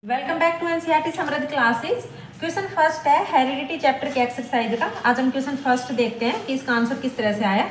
Welcome back to NCERT समृद्ध classes. Question first है heredity chapter के एक्सरसाइज का। आज हम क्वेश्चन फर्स्ट देखते हैं कि इसका आंसर किस तरह से आया।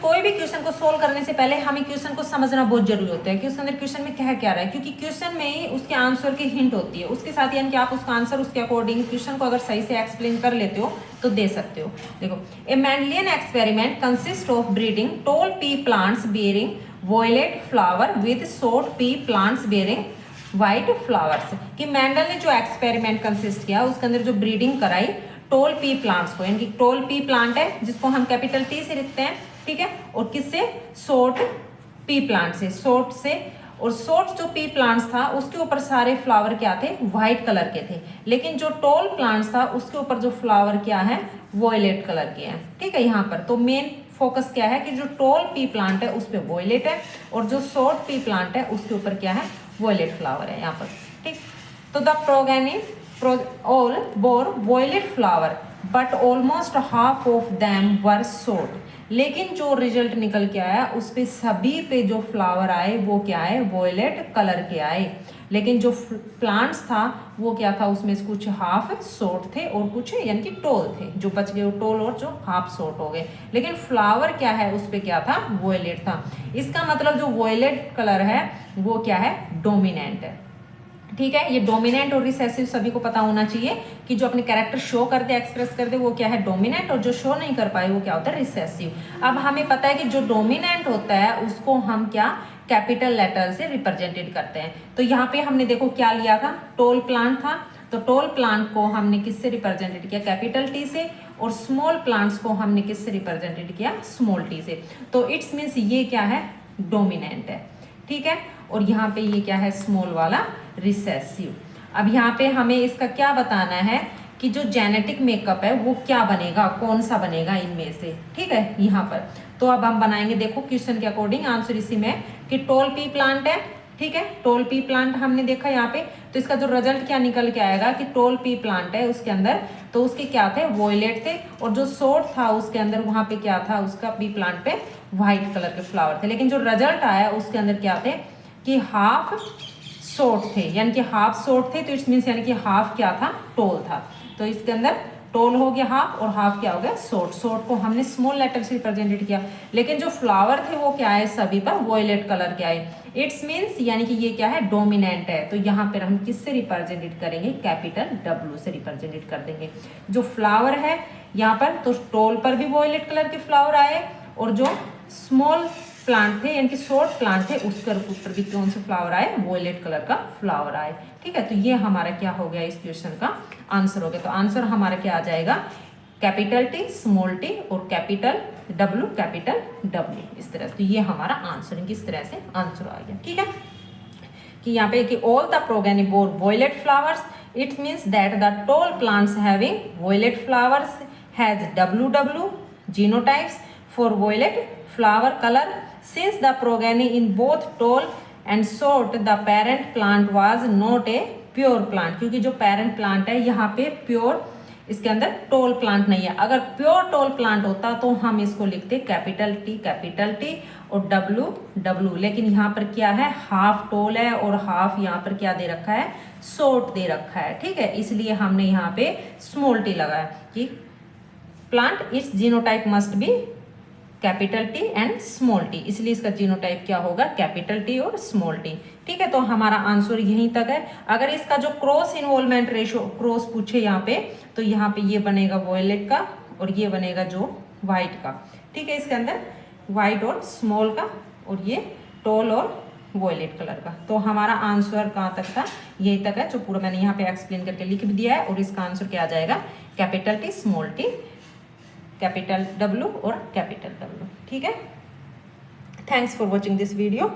कोई भी क्वेश्चन को सोल्व करने से पहले हमें क्वेश्चन को समझना बहुत जरूरी होता है कि उसके अंदर क्वेश्चन में क्या रहा है, क्योंकि क्वेश्चन में ही उसके आंसर की हिंट होती है। उसके साथ यानी कि आप उसका आंसर उसके अकॉर्डिंग क्वेश्चन को अगर सही से एक्सप्लेन कर लेते हो तो दे सकते हो। देखो, a Mendelian experiment consist of breeding tall pea plants bearing violet flower with short pea plants bearing white flowers. कि मेंडल ने जो एक्सपेरिमेंट कंसिस्ट किया उसके अंदर जो ब्रीडिंग कराई टोल पी प्लांट्स को, यानी कि टोल पी प्लांट है जिसको हम कैपिटल टी से लिखते हैं, ठीक है, और किससे, शॉर्ट पी प्लांट से, शॉर्ट से। और शॉर्ट जो पी प्लांट्स था उसके ऊपर सारे फ्लावर क्या थे, व्हाइट कलर के थे, लेकिन जो टोल प्लांट्स था उसके ऊपर जो फ्लावर क्या है, वॉयलेट कलर के हैं। ठीक है, यहाँ पर तो मेन फोकस क्या है कि जो टोल पी प्लांट है उस पर वॉयलेट है और जो शॉर्ट पी प्लांट है उसके ऊपर क्या है, वॉयलेट फ्लावर है यहाँ पर। ठीक, तो the progeny all bore violet flower but almost half of them were short. लेकिन जो रिजल्ट निकल के आया उस पे सभी पे जो फ्लावर आए वो क्या है, वॉयलेट कलर के आए, लेकिन जो प्लांट्स था वो क्या था, उसमें से कुछ हाफ शॉर्ट थे और कुछ यानी कि टोल थे, जो बच गए वो टोल और जो हाफ शॉर्ट हो गए, लेकिन फ्लावर क्या है उस पे क्या था, वॉयलेट था। इसका मतलब जो वॉयलेट कलर है वो क्या है, डोमिनेंट है। ठीक है, ये डोमिनेंट और रिसेसिव सभी को पता होना चाहिए कि जो अपने कैरेक्टर शो करते एक्सप्रेस करते वो क्या है, डोमिनेंट, और जो शो नहीं कर पाए वो क्या होता है, रिसेसिव। अब हमें पता है कि जो डोमिनेंट होता है उसको हम क्या, कैपिटल लेटर से रिप्रेजेंटेड करते हैं। तो यहाँ पे हमने देखो क्या लिया था, टोल प्लांट था, तो टोल प्लांट को हमने किससे रिप्रेजेंटेड किया, कैपिटल टी से, और स्मॉल प्लांट्स को हमने किससे रिप्रेजेंटेड किया, स्मॉल टी से। तो इट्स मीन्स ये क्या है, डोमिनेंट है। ठीक है, और यहाँ पे ये क्या है, स्मॉल वाला रिसेसिव। अब यहाँ पे हमें इसका क्या बताना है कि जो जेनेटिक मेकअप है वो क्या बनेगा, कौन सा बनेगा इनमें से। ठीक है, यहाँ पर तो अब हम बनाएंगे, देखो क्वेश्चन के अकॉर्डिंग आंसर इसी में कि टोल पी प्लांट है। ठीक है, टोल पी प्लांट हमने देखा यहाँ पे, तो इसका जो रिजल्ट क्या निकल के आएगा कि टोल पी प्लांट है उसके अंदर, तो उसके क्या थे, वॉयलेट थे, और जो शॉर्ट था उसके अंदर वहां पे क्या था, उसका पी प्लांट पे व्हाइट कलर के फ्लावर थे, लेकिन जो रिजल्ट आया उसके अंदर क्या थे कि हाफ शॉर्ट थे, यानी कि हाफ शॉर्ट थे, तो इट्स मीन्स यानी कि हाफ क्या था, टोल था। तो इसके अंदर टोल हो गया हाफ और हाफ क्या हो गया, शॉर्ट। शॉर्ट को हमने स्मॉल लेटर से रिप्रेजेंटेड किया, लेकिन जो फ्लावर थे वो क्या है, सभी पर वॉयलेट कलर के आए। इट्स मीन्स यानी कि ये क्या है, डोमिनेंट है। तो यहाँ पर हम किससे रिप्रेजेंटेड करेंगे, कैपिटल डब्ल्यू से रिप्रेजेंटेड कर देंगे। जो फ्लावर है यहाँ पर, तो टोल पर भी वॉयलेट कलर के फ्लावर आए, और जो स्मॉल प्लांट थे यानी कि शॉर्ट प्लांट थे उसके ऊपर भी कौन से फ्लावर आए, वॉयलेट कलर का फ्लावर आए। ठीक है, तो ये हमारा क्या हो गया, इस क्वेश्चन का आंसर हो गया। तो आंसर हमारा क्या आ जाएगा, कैपिटल टी, स्मॉल टी और कैपिटल डब्ल्यू, कैपिटल डब्ल्यू, इस तरह से। तो ये हमारा आंसर किस तरह से आंसर आ गया। ठीक है, कि यहाँ पे कि all the progeny bore violet flowers, it means that the tall plants having violet flowers has WW genotypes for violet flower color. Since the progeny in both tall and short, the parent plant was not a pure plant, क्योंकि जो parent plant है यहाँ पे pure, इसके अंदर tall plant नहीं है। अगर प्योर टोल प्लांट होता तो हम इसको लिखते कैपिटल टी और WW, लेकिन यहाँ पर क्या है, हाफ टोल है और हाफ यहाँ पर क्या दे रखा है, शॉर्ट दे रखा है। ठीक है, इसलिए हमने यहाँ पे स्मॉल टी लगाया कि plant it's genotype must be capital T and small T, इसलिए इसका जीनोटाइप क्या होगा, कैपिटल टी और स्मॉल टी। ठीक है, तो हमारा आंसर यहीं तक है। अगर इसका जो क्रॉस इन्वॉल्वमेंट रेशो क्रॉस पूछे यहाँ पे, तो यहाँ पे ये बनेगा वॉयलेट का और ये बनेगा जो व्हाइट का। ठीक है, इसके अंदर व्हाइट और स्मॉल का, और ये टोल और वॉयलेट कलर का। तो हमारा आंसर कहाँ तक था, यही तक है, जो पूरा मैंने यहाँ पे एक्सप्लेन करके लिख भी दिया है। और इसका आंसर क्या आ जाएगा, capital T, small T, capital W और कैपिटल डब्ल्यू। ठीक है, thanks for watching this video.